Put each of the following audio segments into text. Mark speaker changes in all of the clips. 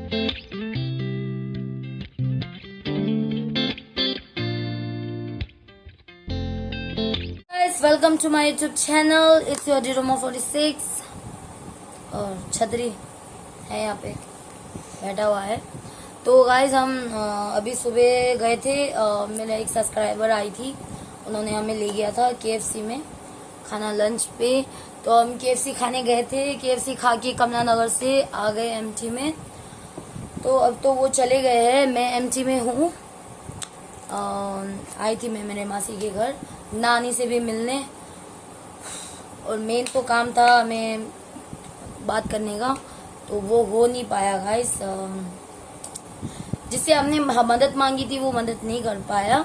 Speaker 1: Guys, welcome to my YouTube channel. It's your Diroma 46 और छतरी है यहाँ पे बैठा हुआ है। तो गाइज हम अभी सुबह गए थे, मेरा एक सब्सक्राइबर आई थी, उन्होंने हमें ले गया था KFC में खाना लंच पे। तो हम KFC खाने गए थे, KFC खा के कमला नगर से आ गए MT में। तो अब तो वो चले गए हैं, मैं MT में हूँ। आई थी मैं मेरे मासी के घर नानी से भी मिलने, और मेन तो काम था हमें बात करने का, तो वो हो नहीं पाया गाइस। जिससे हमने मदद मांगी थी वो मदद नहीं कर पाया।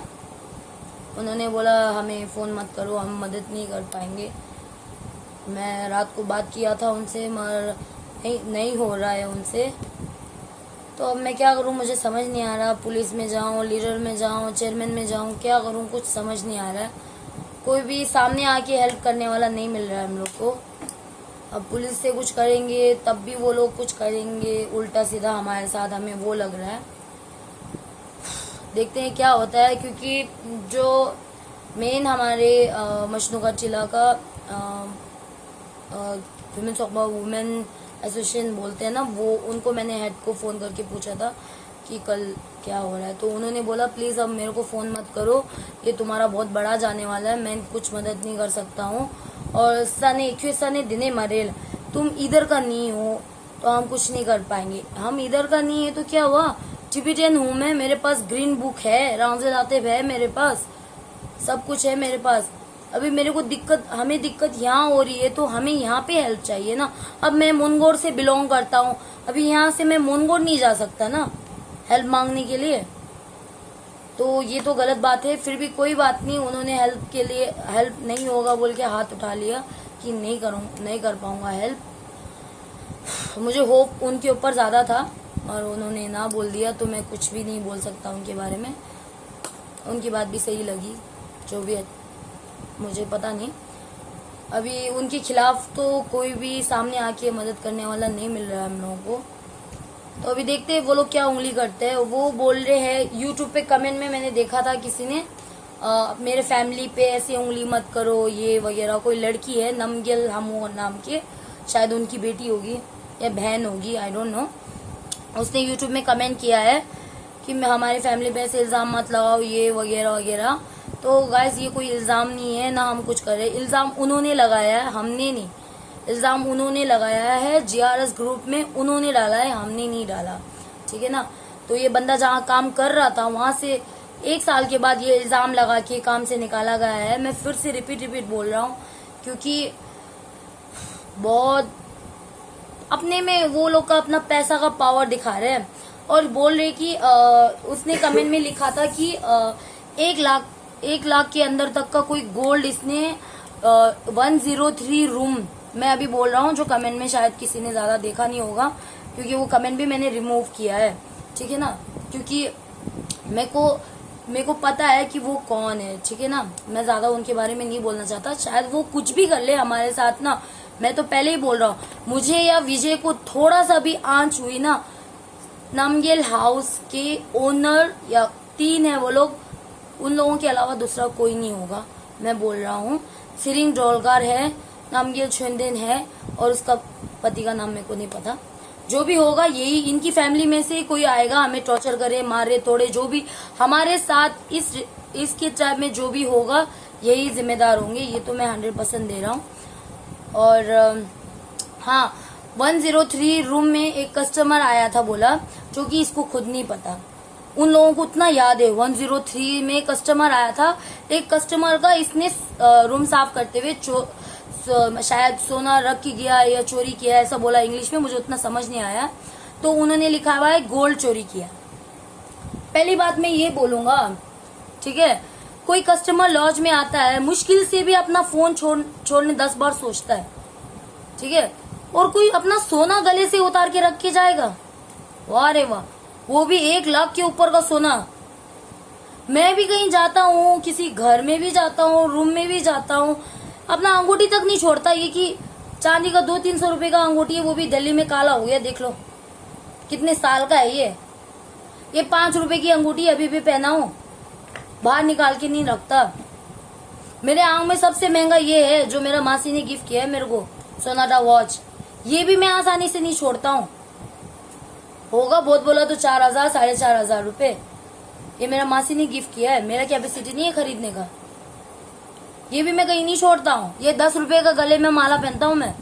Speaker 1: उन्होंने बोला हमें फ़ोन मत करो, हम मदद नहीं कर पाएंगे। मैं रात को बात किया था उनसे, मगर नहीं हो रहा है उनसे। तो अब मैं क्या करूं, मुझे समझ नहीं आ रहा। पुलिस में जाऊं, लीडर में जाऊं, चेयरमैन में जाऊं, क्या करूं, कुछ समझ नहीं आ रहा है। कोई भी सामने आके हेल्प करने वाला नहीं मिल रहा है हम लोग को। अब पुलिस से कुछ करेंगे तब भी वो लोग कुछ करेंगे उल्टा सीधा हमारे साथ, हमें वो लग रहा है। देखते हैं क्या होता है, क्योंकि जो मेन हमारे मशनूका टिला का वुमेन एसोसिएशन बोलते हैं ना, वो उनको मैंने हेड को फ़ोन करके पूछा था कि कल क्या हो रहा है। तो उन्होंने बोला प्लीज़ अब मेरे को फ़ोन मत करो, ये तुम्हारा बहुत बड़ा जाने वाला है, मैं कुछ मदद नहीं कर सकता हूँ। और सने दिने मरेल, तुम इधर का नहीं हो तो हम कुछ नहीं कर पाएंगे। हम इधर का नहीं है तो क्या हुआ, टिबेटियन हूँ मैं, मेरे पास ग्रीन बुक है, रामजेल आतिफ है मेरे पास, सब कुछ है मेरे पास। अभी मेरे को हमें दिक्कत यहाँ हो रही है तो हमें यहाँ पे हेल्प चाहिए ना। अब मैं मुनगोर से बिलोंग करता हूँ, अभी यहाँ से मैं मुनगोर नहीं जा सकता ना हेल्प मांगने के लिए, तो ये तो गलत बात है। फिर भी कोई बात नहीं, उन्होंने हेल्प के लिए हेल्प नहीं होगा बोल के हाथ उठा लिया कि नहीं कर पाऊंगा हेल्प। मुझे होप उनके ऊपर ज़्यादा था और उन्होंने ना बोल दिया, तो मैं कुछ भी नहीं बोल सकता उनके बारे में। उनकी बात भी सही लगी, जो भी मुझे पता नहीं। अभी उनके खिलाफ तो कोई भी सामने आके मदद करने वाला नहीं मिल रहा है हम लोगों को। तो अभी देखते हैं वो लोग क्या उंगली करते हैं। वो बोल रहे हैं यूट्यूब पे, कमेंट में मैंने देखा था किसी ने मेरे फैमिली पे ऐसे उंगली मत करो ये वगैरह। कोई लड़की है नमगेल हमो नाम के, शायद उनकी बेटी होगी या बहन होगी, आई डोंट नो। उसने यूट्यूब में कमेंट किया है कि हमारे फैमिली पे ऐसे इल्ज़ाम मत लगाओ ये वगैरह वगैरह। तो गाइस ये कोई इल्ज़ाम नहीं है, ना हम कुछ कर रहे। इल्ज़ाम उन्होंने लगाया है, हमने नहीं। इल्ज़ाम उन्होंने लगाया है, GRS ग्रुप में उन्होंने डाला है, हमने नहीं डाला, ठीक है ना। तो ये बंदा जहाँ काम कर रहा था वहां से 1 साल के बाद ये इल्ज़ाम लगा के काम से निकाला गया है। मैं फिर से रिपीट बोल रहा हूँ, क्योंकि बहुत अपने में वो लोग का अपना पैसा का पावर दिखा रहे हैं। और बोल रहे कि उसने कमेंट में लिखा था कि 1 लाख के अंदर तक का कोई गोल्ड इसने 103 रूम, मैं अभी बोल रहा हूँ जो कमेंट में शायद किसी ने ज्यादा देखा नहीं होगा, क्योंकि वो कमेंट भी मैंने रिमूव किया है, ठीक है ना। क्योंकि मेरे को पता है कि वो कौन है, ठीक है ना। मैं ज्यादा उनके बारे में नहीं बोलना चाहता, शायद वो कुछ भी कर ले हमारे साथ ना। मैं तो पहले ही बोल रहा हूँ, मुझे या विजय को थोड़ा सा भी आंच हुई ना, नमगेल हाउस के ओनर या 3 है वो लोग, उन लोगों के अलावा दूसरा कोई नहीं होगा। मैं बोल रहा हूँ सिरिंग डोलगार है, नमगेल छुंदेन है, और उसका पति का नाम मेरे को नहीं पता। जो भी होगा यही इनकी फैमिली में से कोई आएगा, हमें टॉर्चर करे, मारे तोड़े, जो भी हमारे साथ इसके ट्राइब में जो भी होगा यही जिम्मेदार होंगे, ये तो मैं 100% दे रहा हूँ। और हाँ, 103 रूम में एक कस्टमर आया था बोला, जो कि इसको खुद नहीं पता। उन लोगों को उतना याद है, 103 में कस्टमर आया था। एक कस्टमर का इसने रूम साफ करते हुए शायद सोना रख के गया या चोरी किया, ऐसा बोला इंग्लिश में, मुझे उतना समझ नहीं आया। तो उन्होंने लिखा हुआ है गोल्ड चोरी किया। पहली बात मैं ये बोलूंगा, ठीक है, कोई कस्टमर लॉज में आता है, मुश्किल से भी अपना फोन छोड़ने 10 बार सोचता है, ठीक है, और कोई अपना सोना गले से उतार के रख के जाएगा, वाह रे वाह, वो भी 1 लाख के ऊपर का सोना। मैं भी कहीं जाता हूँ, किसी घर में भी जाता हूँ, रूम में भी जाता हूँ, अपना अंगूठी तक नहीं छोड़ता। ये कि चांदी का 200-300 रुपए का अंगूठी है, वो भी दिल्ली में काला हो गया, देख लो कितने साल का है ये 5 रुपए की अंगूठी अभी भी पहना हूं, बाहर निकाल के नहीं रखता। मेरे आंख में सबसे महंगा ये है जो मेरा मासी ने गिफ्ट किया है मेरे को, सोनाटा वॉच। ये भी मैं आसानी से नहीं छोड़ता हूँ। होगा बहुत बोला तो 4,000 4,500 रुपए। ये मेरा मासी ने गिफ्ट किया है, मेरा कैपेसिटी नहीं है खरीदने का। ये भी मैं कहीं नहीं छोड़ता हूँ। ये 10 रुपए का गले में माला पहनता हूँ मैं,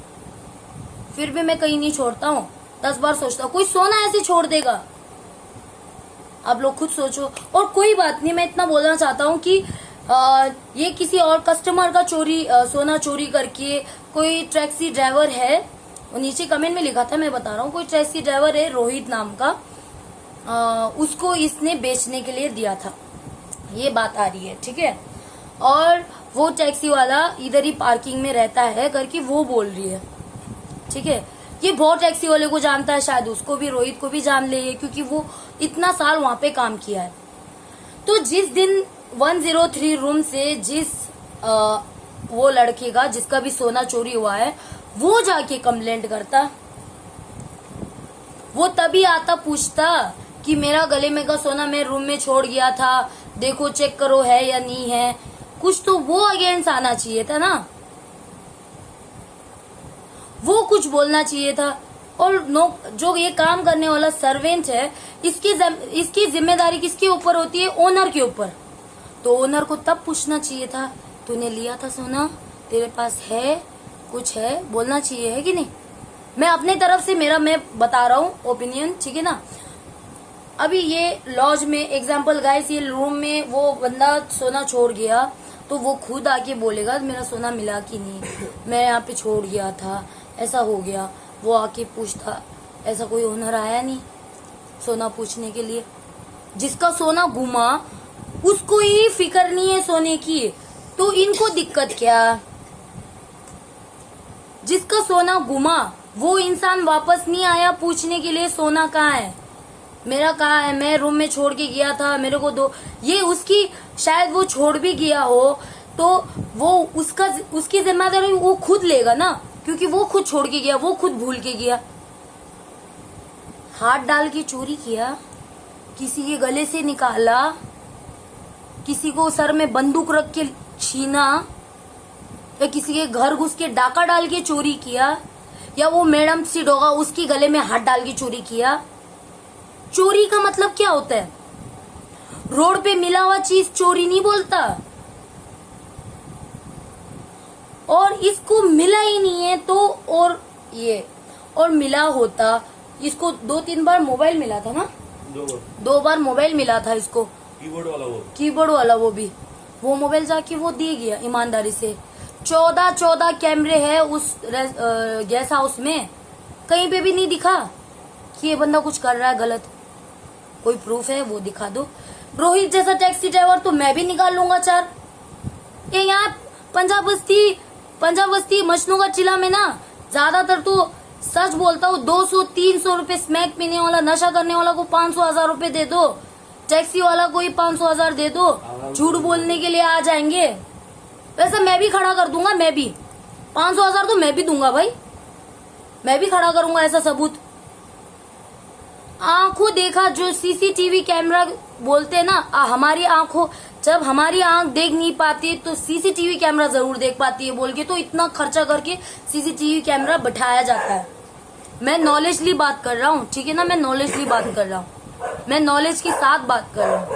Speaker 1: फिर भी मैं कहीं नहीं छोड़ता हूँ। 10 बार सोचता हूँ कोई सोना ऐसे छोड़ देगा। आप लोग खुद सोचो। और कोई बात नहीं, मैं इतना बोलना चाहता हूँ कि ये किसी और कस्टमर का सोना चोरी करके कोई टैक्सी ड्राइवर है, वो नीचे कमेंट में लिखा था, मैं बता रहा हूँ, कोई टैक्सी ड्राइवर है रोहित नाम का, उसको इसने बेचने के लिए दिया था। ये बात आ रही है, ठीक है। और वो टैक्सी वाला इधर ही पार्किंग में रहता है करके वो बोल रही है, ठीक है। ये बहुत टैक्सी वाले को जानता है, शायद उसको भी, रोहित को भी जान ले, क्योंकि वो इतना साल वहां पे काम किया है। तो जिस दिन 103 रूम से वो लड़के का जिसका भी सोना चोरी हुआ है, वो जाके कंप्लेंट करता, वो तभी आता पूछता कि मेरा गले में का सोना मैं रूम में छोड़ गया था, देखो चेक करो है या नहीं है। कुछ तो वो अगेंस्ट आना चाहिए था ना, वो कुछ बोलना चाहिए था। और जो ये काम करने वाला सर्वेंट है, इसकी जिम्मेदारी किसके ऊपर होती है? ओनर के ऊपर। तो ओनर को तब पूछना चाहिए था, तूने लिया था सोना, तेरे पास है, कुछ है, बोलना चाहिए, है कि नहीं। मैं अपने तरफ से मैं बता रहा हूँ ओपिनियन, ठीक है ना। अभी ये लॉज में एग्जाम्पल गाइस, ये रूम में वो बंदा सोना छोड़ गया तो वो खुद आके बोलेगा मेरा सोना मिला कि नहीं, मैं यहाँ पे छोड़ गया था, ऐसा हो गया। वो आके पूछता, ऐसा कोई ओनर आया नहीं सोना पूछने के लिए। जिसका सोना गुमा उसको ही फिक्र नहीं है सोने की, तो इनको दिक्कत क्या? जिसका सोना गुमा वो इंसान वापस नहीं आया पूछने के लिए सोना कहाँ है, मेरा कहाँ है, मैं रूम में छोड़ के गया था, मेरे को दो। ये उसकी, शायद वो छोड़ भी गया हो तो वो उसकी जिम्मेदारी वो खुद लेगा ना, क्योंकि वो खुद छोड़ के गया, वो खुद भूल के गया। हाथ डाल के चोरी किया, किसी के गले से निकाला, किसी को सर में बंदूक रख के छीना, या किसी के घर घुस के डाका डाल के चोरी किया, या वो मैडम सी डोगा उसकी गले में हाथ डाल के चोरी किया। चोरी का मतलब क्या होता है? रोड पे मिला हुआ चीज चोरी नहीं बोलता। और इसको मिला ही नहीं है तो, और मिला होता, इसको 2-3 बार मोबाइल मिला था ना, 2 बार मोबाइल मिला था इसको, कीबोर्ड वाला वो मोबाइल जाके वो दे गया ईमानदारी से। 14 कैमरे है उस गेस्ट हाउस में, कहीं पे भी नहीं दिखा कि ये बंदा कुछ कर रहा है गलत। कोई प्रूफ है वो दिखा दो। रोहित जैसा टैक्सी ड्राइवर तो मैं भी निकाल लूंगा 4। ये यहाँ पंजाब बस्ती मछलू का चिला में ना, ज्यादातर तो सच बोलता हूँ, 200-300 रुपए स्मैक पीने वाला, नशा करने वाला को 500,000 रुपए दे दो, टैक्सी वाला को ही 500,000 दे दो, झूठ बोलने के लिए आ जाएंगे। वैसे मैं भी खड़ा कर दूंगा, मैं भी 500,000 तो मैं भी दूंगा भाई, मैं भी खड़ा करूंगा ऐसा सबूत। आंखों देखा जो सीसीटीवी कैमरा बोलते हैं ना, हमारी आंखों, जब हमारी आंख देख नहीं पाती तो सीसीटीवी कैमरा जरूर देख पाती है बोल के, तो इतना खर्चा करके सीसीटीवी कैमरा बैठाया जाता है। मैं नॉलेजली बात कर रहा हूँ, ठीक है ना, मैं नॉलेजली बात कर रहा हूँ, मैं नॉलेज के साथ बात कर रहा हूँ,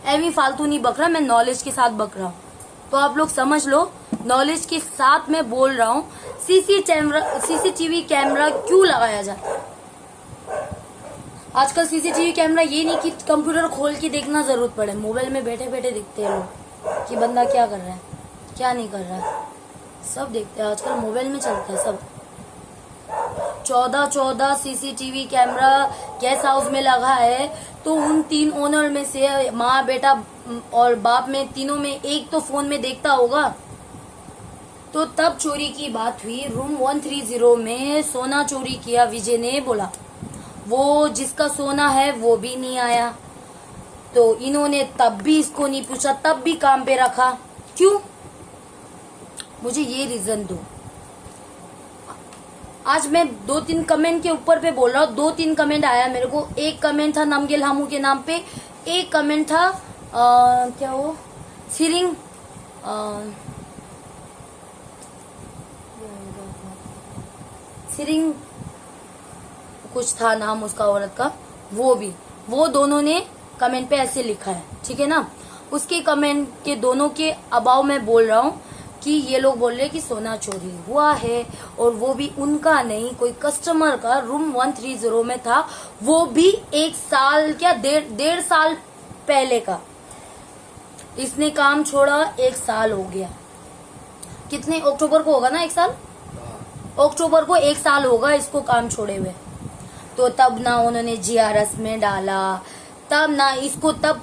Speaker 1: एवी फालतू नहीं बक रहा, मैं नॉलेज के साथ बक रहा हूँ। तो आप लोग समझ लो, नॉलेज के साथ मैं बोल रहा हूँ। सीसीटीवी कैमरा क्यों लगाया जाता है? आजकल सीसीटीवी कैमरा ये नहीं कि कंप्यूटर खोल के देखना जरूरत पड़े, मोबाइल में बैठे बैठे देखते हैं लोग कि बंदा क्या कर रहा है, क्या नहीं कर रहा है, सब देखते हैं आजकल, मोबाइल में चलता है सब। 14 सीसीटीवी कैमरा गेस्ट हाउस में लगा है, तो उन 3 ओनर में से माँ, बेटा और बाप में, तीनों में एक तो फोन में देखता होगा। तो तब चोरी की बात हुई। रूम 130 में सोना चोरी किया विजय ने बोला, वो जिसका सोना है वो भी नहीं आया। तो इन्होंने तब भी इसको नहीं पूछा, तब भी काम पे रखा। क्यों? मुझे ये रीजन दो। आज मैं 2-3 कमेंट के ऊपर पे बोल रहा हूँ। 2-3 कमेंट आया मेरे को। एक कमेंट था नमगिल हमू के नाम पे, एक कमेंट था क्या वो सिरिंग सिरिंग कुछ था नाम उसका औरत का, वो दोनों ने कमेंट पे ऐसे लिखा है, ठीक है ना। उसके कमेंट के दोनों के अबाव में बोल रहा हूँ कि ये लोग बोल रहे हैं कि सोना चोरी हुआ है, और वो भी उनका नहीं, कोई कस्टमर का रूम 130 में था, वो भी 1 साल क्या 1.5 साल पहले का। इसने काम छोड़ा 1 साल हो गया। कितने अक्टूबर को होगा ना 1 साल, अक्टूबर को 1 साल होगा इसको काम छोड़े हुए। तो तब ना उन्होंने जीआरएस में डाला, तब ना इसको तब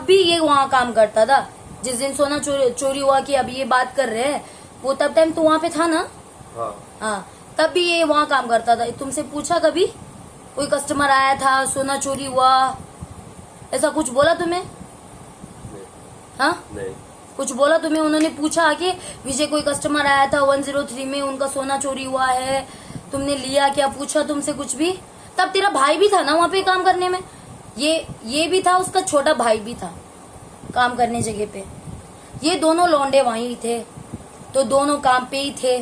Speaker 1: भी ये वहाँ काम करता था। जिस दिन सोना चोरी हुआ कि अभी ये बात कर रहे हैं, वो तब टाइम तो वहाँ पे था ना। हाँ, तब भी ये वहाँ काम करता था। तुमसे पूछा कभी कोई कस्टमर आया था सोना चोरी हुआ, ऐसा कुछ बोला तुम्हें? हाँ नहीं, कुछ बोला तुम्हें? उन्होंने पूछा आके विजय कोई कस्टमर आया था 103 में, उनका सोना चोरी हुआ है, तुमने लिया क्या? पूछा तुमसे कुछ भी? तब तेरा भाई भी था ना वहाँ पे काम करने में, ये भी था, उसका छोटा भाई भी था काम करने जगह पे। ये दोनों लौंडे वहीं थे, तो दोनों काम पे ही थे।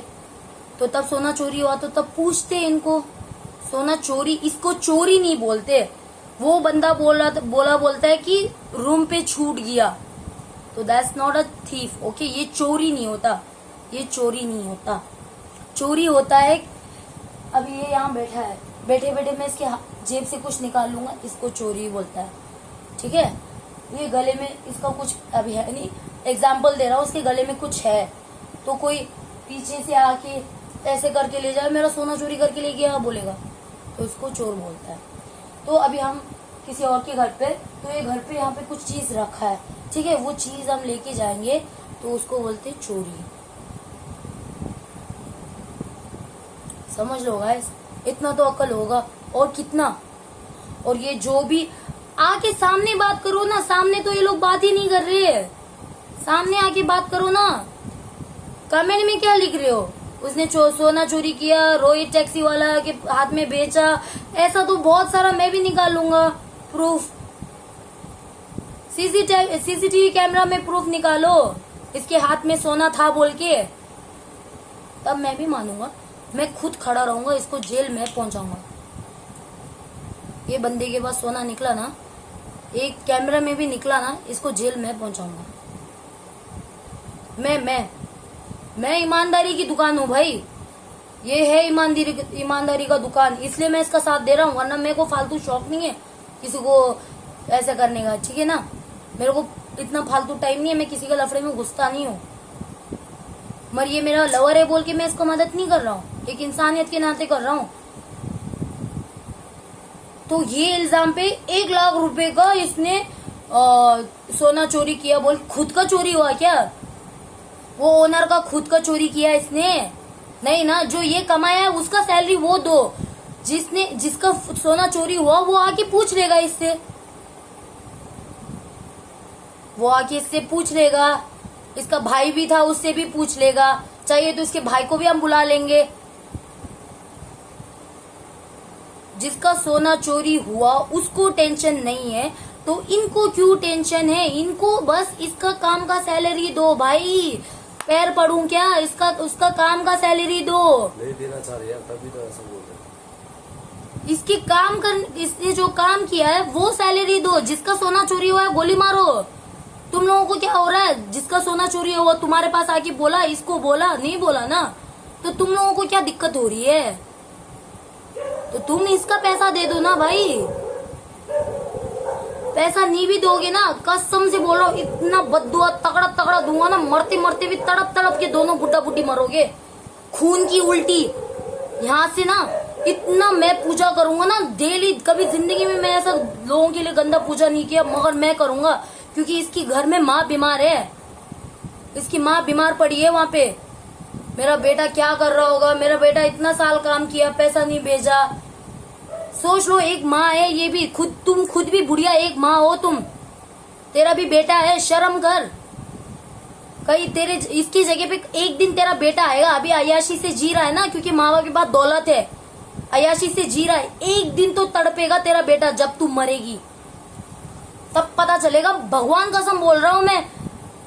Speaker 1: तो तब सोना चोरी हुआ तो तब पूछते इनको। सोना चोरी, इसको चोरी नहीं बोलते। वो बंदा बोलता है कि रूम पे छूट गया, तो that's not a thief, okay. ये चोरी नहीं होता, ये चोरी नहीं होता। चोरी होता है, अभी ये यहाँ बैठा है, बैठे बैठे मैं इसके जेब से कुछ निकाल लूंगा, इसको चोरी बोलता है, ठीक है। ये गले में इसका कुछ अभी है नहीं, एग्जाम्पल दे रहा हूँ, उसके गले में कुछ है, तो कोई पीछे से आके ऐसे करके ले जाए, मेरा सोना चोरी करके ले गया बोलेगा, तो इसको चोर बोलता है। तो अभी हम किसी और के घर पे, तो ये घर पे यहाँ पे कुछ चीज रखा है, ठीक है, वो चीज हम लेके जाएंगे तो उसको बोलते चोरी। समझ लो गाइस, इतना तो अक्ल होगा, और कितना। और ये जो भी आके सामने बात करो ना, सामने तो ये लोग बात ही नहीं कर रहे हैं, सामने आके बात करो ना। कमेंट में क्या लिख रहे हो? उसने सोना चोरी किया, रोहित टैक्सी वाला के हाथ में बेचा, ऐसा तो बहुत सारा मैं भी निकाल लूंगा प्रूफ। सीसीटीवी कैमरा में प्रूफ निकालो, इसके हाथ में सोना था बोल के, तब मैं भी मानूंगा। मैं खुद खड़ा रहूंगा, इसको जेल में पहुंचाऊंगा। ये बंदे के पास सोना निकला ना, एक कैमरा में भी निकला ना, इसको जेल में पहुंचाऊंगा। मैं ईमानदारी की दुकान हूँ भाई, ये है ईमानदारी का दुकान, इसलिए मैं इसका साथ दे रहा हूँ, वरना मेरे को फालतू शौक नहीं है किसी को ऐसा करने का, ठीक है ना। मेरे को इतना फालतू टाइम नहीं है, मैं किसी के लफड़े में घुसता नहीं हूँ। मगर ये मेरा लवर है बोल के मैं इसको मदद नहीं कर रहा हूँ, एक इंसानियत के नाते कर रहा हूँ। तो ये इल्जाम पे 1 लाख रुपए का इसने सोना चोरी किया बोल, खुद का चोरी हुआ क्या? वो ओनर का खुद का चोरी किया इसने? नहीं ना, जो ये कमाया है उसका सैलरी वो दो। जिसका सोना चोरी हुआ वो आके पूछ लेगा इससे, वो आके इससे पूछ लेगा। इसका भाई भी था, उससे भी पूछ लेगा, चाहिए तो इसके भाई को भी हम बुला लेंगे। जिसका सोना चोरी हुआ उसको टेंशन नहीं है, तो इनको क्यों टेंशन है? इनको बस इसका काम का सैलरी दो भाई, पैर पड़ूं क्या? उसका काम का सैलरी दो।
Speaker 2: नहीं देना चाह रहे हैं, तभी तो ऐसा बोल रहे।
Speaker 1: इसने जो काम किया है वो सैलरी दो। जिसका सोना चोरी हुआ है गोली मारो। तुम लोगों को क्या हो रहा है? जिसका सोना चोरी हुआ तुम्हारे पास आके बोला, इसको बोला नहीं बोला ना, तो तुम लोगों को क्या दिक्कत हो रही है? तो तुम इसका पैसा दे दो ना भाई। पैसा नहीं भी दोगे ना, कसम से बोल रहा हूँ, इतना बद्दुआ तगड़ा दूंगा ना, मरते मरते भी तड़प के दोनों बुड्ढा बुड्ढी मरोगे, खून की उल्टी। यहाँ से ना इतना मैं पूजा करूंगा ना डेली, कभी जिंदगी में मैं ऐसा लोगों के लिए गंदा पूजा नहीं किया, मगर मैं करूंगा, क्योंकि इसकी घर में माँ बीमार है, इसकी माँ बीमार पड़ी है वहाँ पे। मेरा बेटा क्या कर रहा होगा? मेरा बेटा इतना साल काम किया, पैसा नहीं भेजा। सोच लो, एक माँ है ये भी, तुम खुद भी बुढ़िया एक माँ हो तुम, तेरा भी बेटा है, शर्म कर। कहीं तेरे इसकी जगह पे एक दिन तेरा बेटा आएगा, अभी अय्याशी से जी रहा है ना, क्योंकि माँ बाप के पास दौलत है, अय्याशी से जी रहा है, एक दिन तो तड़पेगा तेरा बेटा जब तू मरेगी, तब पता चलेगा। भगवान कसम बोल रहा हूँ मैं,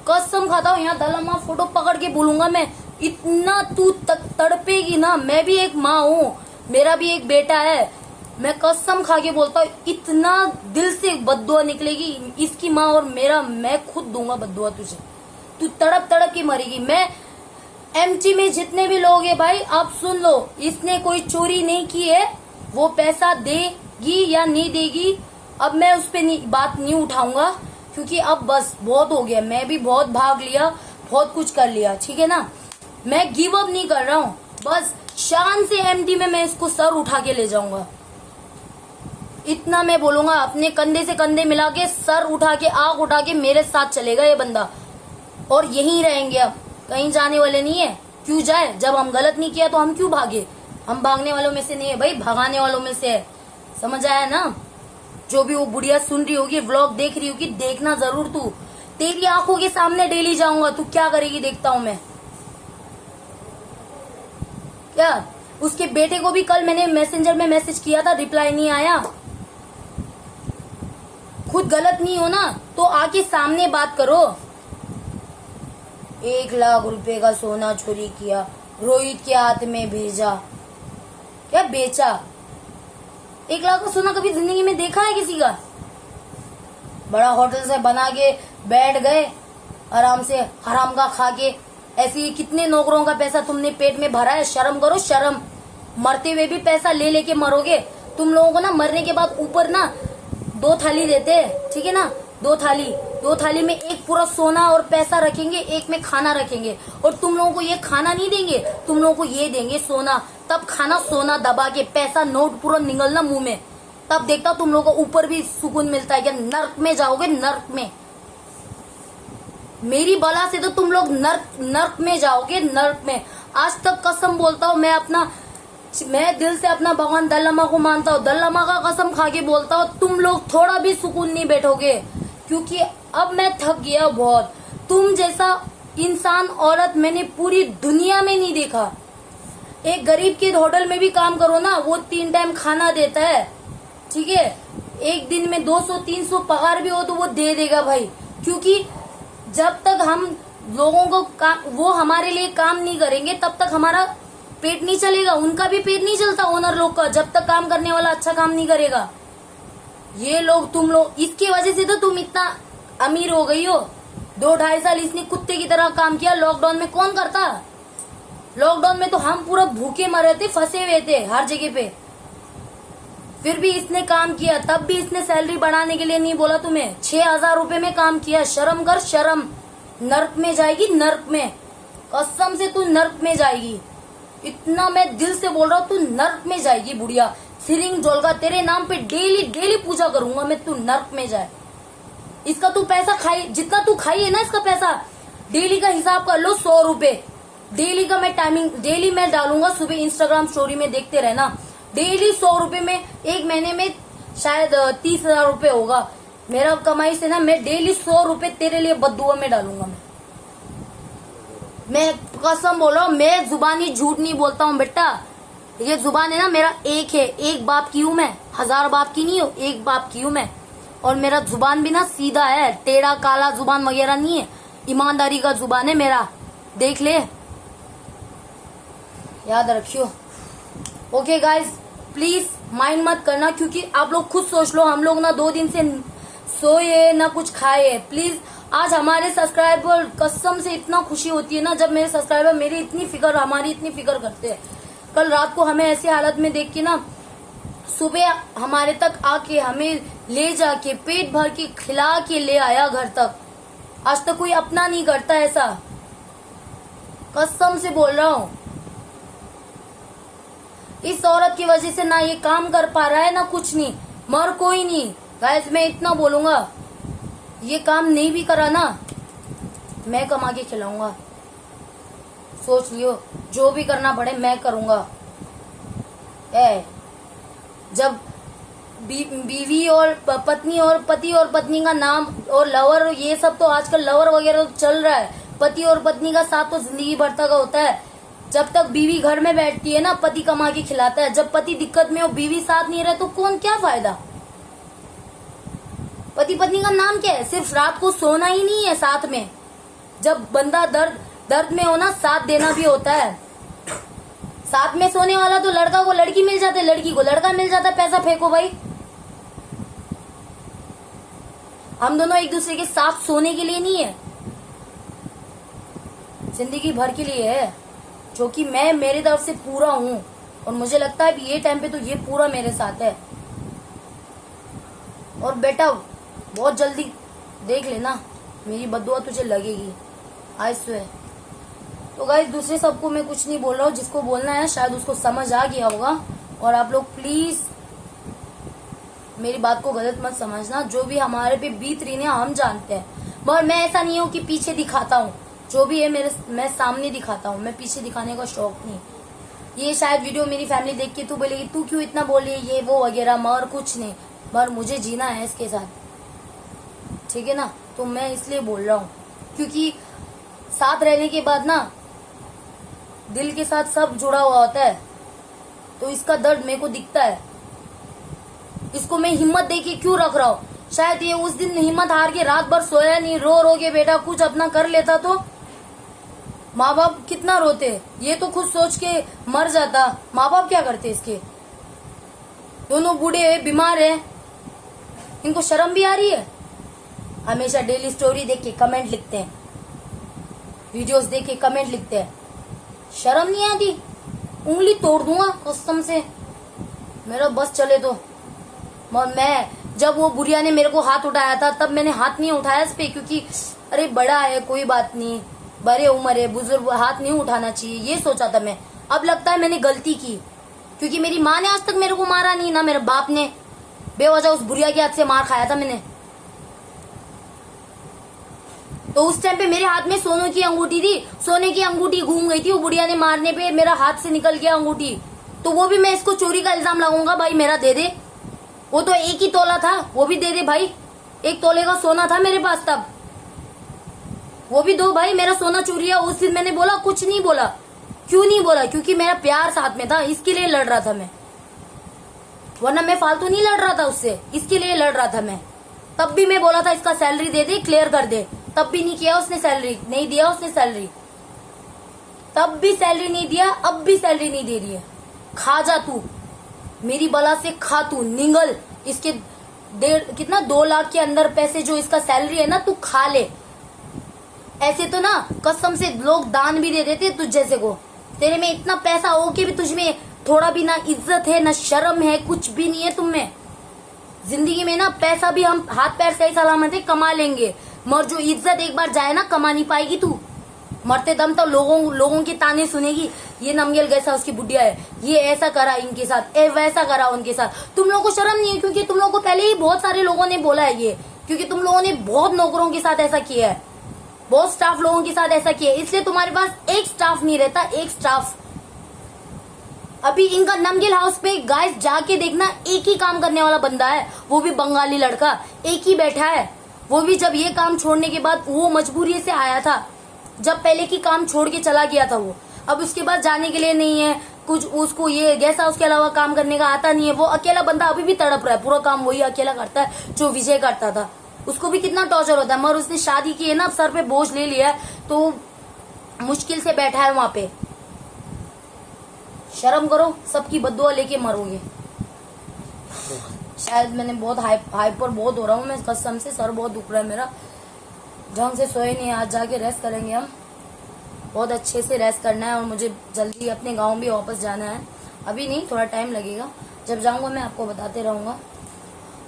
Speaker 1: कसम खाता हूँ, यहाँ दलम्मा फोटो पकड़ के बोलूंगा मैं, इतना तू तड़पेगी ना। मैं भी एक माँ हूँ, मेरा भी एक बेटा है, मैं कसम खा के बोलता हूँ, इतना दिल से बद्दुआ निकलेगी इसकी माँ और मेरा, मैं खुद दूंगा बद्दुआ तुझे, तू तड़प तड़प के मरेगी। मैं एमटी में जितने भी लोग हैं भाई, आप सुन लो, इसने कोई चोरी नहीं की है, वो पैसा देगी या नहीं देगी अब मैं उस पर बात नहीं उठाऊंगा, क्योंकि अब बस बहुत हो गया, मैं भी बहुत भाग लिया, बहुत कुछ कर लिया, ठीक है ना। मैं गिव अप नहीं कर रहा हूँ, बस शान से एमडी में मैं इसको सर उठा के ले जाऊंगा, इतना मैं बोलूंगा। अपने कंधे से कंधे मिला के, सर उठा के, आंख उठा के मेरे साथ चलेगा ये बंदा, और यहीं रहेंगे, अब कहीं जाने वाले नहीं है। क्यों जाए, जब हम गलत नहीं किया तो हम क्यों भागे, हम भागने वालों में से नहीं है भाई, भगाने वालों में से है, समझ आया ना। जो भी वो बुढ़िया सुन रही होगी, व्लॉग देख रही होगी, देखना जरूर तू, तेरी आंखों के सामने डेली जाऊंगा, तू क्या करेगी देखता हूं मैं। क्या उसके बेटे को भी कल मैंने मैसेंजर में मैसेज किया था, रिप्लाई नहीं आया। खुद गलत नहीं हो ना तो आके सामने बात करो। 1 लाख रुपए का सोना चोरी किया, रोहित के हाथ में भेजा, क्या बेचा? 1 लाख का सोना कभी जिंदगी में देखा है किसी का? बड़ा होटल से बना के बैठ गए आराम से, हराम का खा के। ऐसे ही कितने नौकरों का पैसा तुमने पेट में भरा है, शर्म करो शर्म। मरते हुए भी पैसा ले लेके मरोगे। तुम लोगों को ना मरने के बाद ऊपर ना 2 थाली देते हैं, ठीक है ना, 2 थाली में एक पूरा सोना और पैसा रखेंगे, एक में खाना रखेंगे, और तुम लोगों को ये खाना नहीं देंगे, तुम लोगों को ये देंगे सोना, तब खाना सोना दबा के, पैसा नोट पूरा निगलना मुंह में, तब देखता तुम लोगों को ऊपर भी सुकून मिलता है क्या? नर्क में जाओगे, नर्क में। मेरी बला से तो तुम लोग नर्क में जाओगे, नर्क में। आज तक कसम बोलता हूँ मैं दिल से अपना भगवान दल्लमा को मानता हूँ, दल्लमा का कसम खा के बोलता हूँ, तुम लोग थोड़ा भी सुकून नहीं बैठोगे, क्योंकि अब मैं थक गया बहुत। तुम जैसा इंसान औरत मैंने पूरी दुनिया में नहीं देखा। एक गरीब के होटल में भी काम करो ना, वो 3 टाइम खाना देता है, ठीक है, एक दिन में 200-300 पगार भी हो तो वो दे देगा भाई, क्योंकि जब तक हम लोगों को वो हमारे लिए काम नहीं करेंगे तब तक हमारा पेट नहीं चलेगा। उनका भी पेट नहीं चलता ओनर लोग का, जब तक काम करने वाला अच्छा काम नहीं करेगा। ये लोग, तुम लोग, इसकी वजह से तो तुम इतना अमीर हो गई हो। 2-2.5 साल इसने कुत्ते की तरह काम किया। लॉकडाउन में कौन करता? लॉकडाउन में तो हम पूरा भूखे मरे थे, फंसे हुए थे हर जगह पे, फिर भी इसने काम किया। तब भी इसने सैलरी बढ़ाने के लिए नहीं बोला तुम्हें। 6,000 रुपए में काम किया। शर्म कर शर्म। नर्क में जाएगी, नर्क में, कसम से तू नर्क में जाएगी। इतना मैं दिल से बोल रहा हूँ, तू नर्क में जाएगी बुढ़िया। सिरिंग जोलगा तेरे नाम पे डेली पूजा करूंगा मैं, तू नर्क में जाए। इसका तू पैसा खाई, जितना तू खाई है ना इसका पैसा, डेली का हिसाब कर लो। 100 रुपए डेली का मैं टाइमिंग, डेली मैं डालूंगा सुबह इंस्टाग्राम स्टोरी में, देखते रहना। डेली 100 रुपए में एक महीने में शायद 30,000 रुपए होगा मेरा कमाई से ना। मैं डेली 100 रुपए तेरे लिए बद्दुआ में डालूंगा मैं कसम बोल रहा हूँ। मैं जुबानी झूठ नहीं बोलता हूँ बेटा। ये जुबान है ना मेरा एक है, एक बाप की हूँ मैं, 1000 बाप की नहीं हूँ, एक बाप की हूँ मैं। और मेरा जुबान भी ना सीधा है, टेढ़ा काला जुबान वगैरह नहीं है, ईमानदारी का जुबान है मेरा, देख ले, याद रखियो। ओके गाइज, प्लीज माइंड मत करना, क्योंकि आप लोग खुद सोच लो, हम लोग ना 2 दिन से सोए ना कुछ खाए। प्लीज, आज हमारे सब्सक्राइबर, कसम से इतना खुशी होती है ना जब मेरे सब्सक्राइबर मेरी इतनी फिक्र, हमारी इतनी फिक्र करते हैं। कल रात को हमें ऐसी हालत में देख के ना, सुबह हमारे तक आके हमें ले जाके पेट भर के खिला के ले आया घर तक। आज तक कोई अपना नहीं करता ऐसा, कसम से बोल रहा हूँ। इस औरत की वजह से ना ये काम कर पा रहा है ना कुछ नहीं, मर कोई नहीं। गाइस, मैं इतना बोलूंगा, ये काम नहीं भी करा ना, मैं कमा के खिलाऊंगा। सोच लियो, जो भी करना पड़े मैं करूंगा। जब बीवी और पत्नी और पति और पत्नी का नाम और लवर, ये सब तो आजकल लवर वगैरह तो चल रहा है, पति और पत्नी का साथ तो जिंदगी भर तक होता है। जब तक बीवी घर में बैठती है ना, पति कमा के खिलाता है। जब पति दिक्कत में हो, बीवी साथ नहीं रहे तो कौन क्या फायदा। पति पत्नी का नाम क्या है? सिर्फ रात को सोना ही नहीं है साथ में। जब बंदा दर्द में हो ना, साथ देना भी होता है। साथ में सोने वाला तो लड़का को लड़की मिल जाती है, लड़की को लड़का मिल जाता है। पैसा फेंको भाई। हम दोनों एक दूसरे के साथ सोने के लिए नहीं है, जिंदगी भर के लिए है। जो कि मैं मेरी तरफ से पूरा हूं और मुझे लगता है ये टाइम पे तो ये पूरा मेरे साथ है। और बेटा बहुत जल्दी देख लेना, मेरी बद्दुआ तुझे लगेगी, आई स्वेयर। तो गाइस दूसरे सबको मैं कुछ नहीं बोल रहा हूँ, जिसको बोलना है शायद उसको समझ आ गया होगा। और आप लोग प्लीज मेरी बात को गलत मत समझना। जो भी हमारे पे बीत रही है हम जानते हैं, मगर मैं ऐसा नहीं हूँ कि पीछे दिखाता हूँ। जो भी है मैं सामने दिखाता हूँ, मैं पीछे दिखाने का शौक नहीं। ये शायद वीडियो मेरी फैमिली देख के तू बोलेगी तू क्यों इतना बोल रही है ये वो वगैरह, मगर कुछ नहीं, मगर मुझे जीना है इसके साथ, ठीक है ना। तो मैं इसलिए बोल रहा हूँ क्योंकि साथ रहने के बाद ना दिल के साथ सब जुड़ा हुआ होता है। तो इसका दर्द मेरे को दिखता है, इसको मैं हिम्मत दे के क्यों रख रहा हूँ। शायद ये उस दिन हिम्मत हार के रात भर सोया नहीं, रो के बेटा कुछ अपना कर लेता तो माँ बाप कितना रोते। ये तो खुद सोच के मर जाता, माँ बाप क्या करते इसके। दोनों बूढ़े हैं, बीमार हैं, इनको शर्म भी आ रही है। हमेशा डेली स्टोरी देख के कमेंट लिखते हैं, वीडियोस देख के कमेंट लिखते हैं, शर्म नहीं आती। उंगली तोड़ दूंगा कसम से, मेरा बस चले तो। मैं जब वो बुढ़िया ने मेरे को हाथ उठाया था तब मैंने हाथ नहीं उठाया इस पे, क्योंकि अरे बड़ा है कोई बात नहीं, बड़े उम्र है, बुजुर्ग, हाथ नहीं उठाना चाहिए, ये सोचा था मैं। अब लगता है मैंने गलती की, क्योंकि मेरी माँ ने आज तक मेरे को मारा नहीं, ना मेरे बाप ने। बेवजह उस बुढ़िया के हाथ से मार खाया था मैंने। तो उस टाइम पे मेरे हाथ में सोने की अंगूठी थी, सोने की अंगूठी घूम गई थी, वो बुढ़िया ने मारने पे मेरा हाथ से निकल गया अंगूठी। तो वो भी मैं इसको चोरी का इल्जाम लगाऊंगा, भाई मेरा दे दे। वो तो 1 ही तोला था, वो भी दे दे भाई। 1 तोले का सोना था मेरे पास तब, वो भी दो भाई। मेरा सोना चोरी है। उस दिन मैंने बोला, कुछ नहीं बोला। क्यों नहीं बोला? क्योंकि मेरा प्यार साथ में था, इसके लिए लड़ रहा था मैं, वरना मैं फालतू नहीं लड़ रहा था उससे, इसके लिए लड़ रहा था मैं। तब भी मैं बोला था इसका सैलरी दे दे, क्लियर कर दे, तब भी नहीं किया उसने, सैलरी नहीं दिया उसने, सैलरी तब भी सैलरी नहीं दिया, अब भी सैलरी नहीं दे रही है। खा जा तू, मेरी बला से खा तू, निगल। इसके 2 लाख के अंदर पैसे जो इसका सैलरी है ना, तू खा ले। ऐसे तो ना कसम से लोग दान भी दे देते तुझ जैसे को। तेरे में इतना पैसा हो के भी तुझ में थोड़ा भी ना इज्जत है, ना शर्म है, कुछ भी नहीं है तुम में। जिंदगी में ना पैसा भी हम हाथ पैर सही सलामत है कमा लेंगे, मगर जो इज्जत एक बार जाए ना, कमा नहीं पाएगी तू। मरते दम तो लोगों के ताने सुनेगी, ये नमगेल कैसा उसकी बुढ़िया है, ये ऐसा करा इनके साथ, वैसा करा उनके साथ। तुम लोगों को शर्म नहीं है, क्योंकि तुम लोगों को पहले ही बहुत सारे लोगों ने बोला है ये, क्योंकि तुम लोगों ने बहुत नौकरों के साथ ऐसा किया है, बहुत स्टाफ लोगों के साथ ऐसा किया है, इसलिए तुम्हारे पास एक स्टाफ नहीं रहता, एक स्टाफ। अभी इनका नमगेल हाउस पे गाइस जाके देखना, एक ही काम करने वाला बंदा है, वो भी बंगाली लड़का, एक ही बैठा है। वो भी जब ये काम छोड़ने के बाद, वो मजबूरी से आया था, जब पहले की काम छोड़ के चला गया था वो, अब उसके बाद जाने के लिए नहीं है कुछ, उसको ये जैसा उसके अलावा काम करने का आता नहीं है। वो अकेला बंदा अभी भी तड़प रहा है, पूरा काम वही अकेला करता है जो विजय करता था। उसको भी कितना टॉर्चर होता है, मगर उसने शादी की है ना, सर पे बोझ ले लिया है, तो मुश्किल से बैठा है वहां पे। शर्म करो, सबकी बद्दुआ लेके मरोगे। शायद मैंने बहुत हाइपर बहुत हो रहा हूँ मैं, कसम से सर बहुत दुख रहा है मेरा, ढंग से सोए नहीं। आज जाके रेस्ट करेंगे हम, बहुत अच्छे से रेस्ट करना है, और मुझे जल्दी अपने गांव भी वापस जाना है। अभी नहीं, थोड़ा टाइम लगेगा, जब जाऊंगा मैं आपको बताते रहूंगा।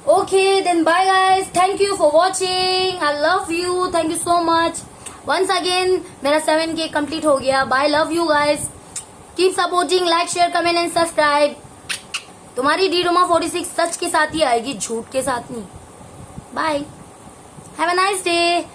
Speaker 1: Okay then bye guys, thank you for watching, I love you, thank you so much once again. मेरा 7K कंप्लीट हो गया। Bye, love you guys, keep supporting, like share comment and subscribe. तुम्हारी डीडोमा 46 सच के साथ ही आएगी, झूठ के साथ नहीं। Bye, have a nice day.